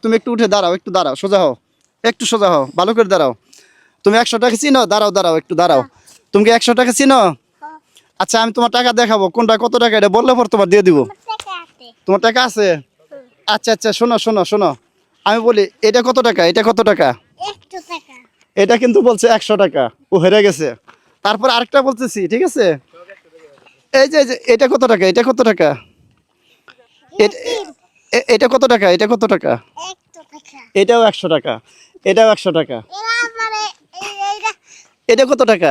তুমি একটু উঠে দাঁড়াও, একটু দাঁড়াও, সোজা হও, একটু সোজা হও, ভালো করে দাঁড়াও। তুমি 100 টাকা চিনো? দাঁড়াও দাঁড়াও, একটু দাঁড়াও। তুমি কি 100 টাকা চিনো? আচ্ছা আমি তোমার টাকা দেখাবো, কোনটা কত টাকা এটা বললে পর তোমার দিয়ে দিব। তোমার টাকা আছে? আচ্ছা আচ্ছা, শোনো শোনো শোনো, আমি বলি এটা কত টাকা, এটা কত টাকা? এটা কিন্তু বলছে 100 টাকা, ও হেরে গেছে। তারপর আরেকটা বলতেছি, ঠিক আছে? এই যে এটা কত টাকা, এটা কত টাকা? এটা কত টাকা, এটা কত টাকা? এটাও 100 টাকা, এটাও 100 টাকা। এটা কত টাকা?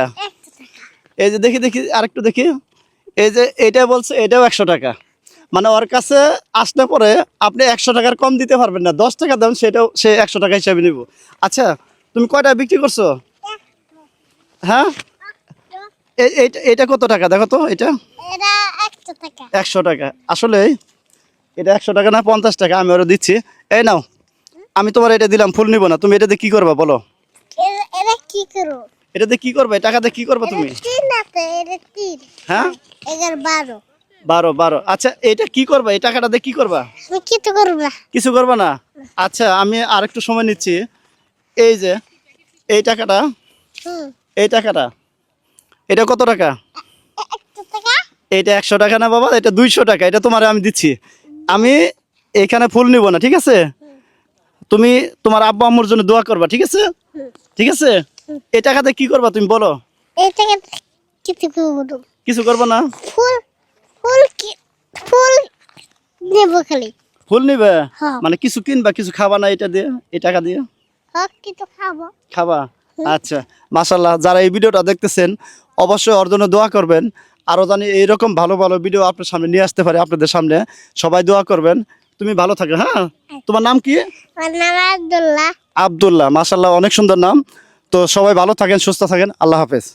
এই যে দেখি দেখি আরেকটু দেখি, এই যে এটা বলছে এটাও 100 টাকা। মানে ওর কাছে আসলে পরে আপনি 100 টাকার কম দিতে পারবেন না, 10 টাকা দেন সেটাও সে 100 টাকা হিসাবে নিব। আচ্ছা তুমি কয়টা বিক্রি করছো? হ্যাঁ, এটা কত টাকা দেখো তো? এটা 100 টাকা। আসলে এটা 100 টাকা না 50 টাকা, আমি ওরা দিচ্ছি। এই নাও, আমি তোমার এটা দিলাম, ফুল নিব না। তুমি এটাতে কি করবা বলো? এটাতে কি করবে, টাকাতে কি করবে তুমি? হ্যাঁ 12। আচ্ছা এটা কি করবা, এই টাকাটাতে কি করবা? কিছু করবা না? আচ্ছা আমি আরেকটু সময় নিচ্ছি। এই যে এই টাকাটা, এই টাকাটা, এটা কত টাকা? এটা 100 টাকা না বাবা, এটা 200 টাকা। এটা তোমার আমি দিচ্ছি। আমি এখানে ফুল নিব না, ঠিক আছে? তুমি তোমার আব্বা আম্মুর জন্য দোয়া করবা, ঠিক আছে? ঠিক আছে, এই টাকাতে কি করবা তুমি বলো? কিছু করবা না? ফুল নিবে? মানে কিছু কিনবা, কিছু খাবা না এটা দিয়ে, এই টাকা দিয়ে খাবা? আচ্ছা মাশাআল্লাহ, যারা এই ভিডিওটা দেখতেছেন অবশ্যই ওর জন্য দোয়া করবেন। আরো জানি এইরকম ভালো ভালো ভিডিও আপনার সামনে নিয়ে আসতে পারে, আপনাদের সামনে সবাই দোয়া করবেন। তুমি ভালো থাকো। হ্যাঁ, তোমার নাম কি? আব্দুল্লাহ। মাশাআল্লাহ, অনেক সুন্দর নাম। তো সবাই ভালো থাকেন, সুস্থ থাকেন, আল্লাহ হাফেজ।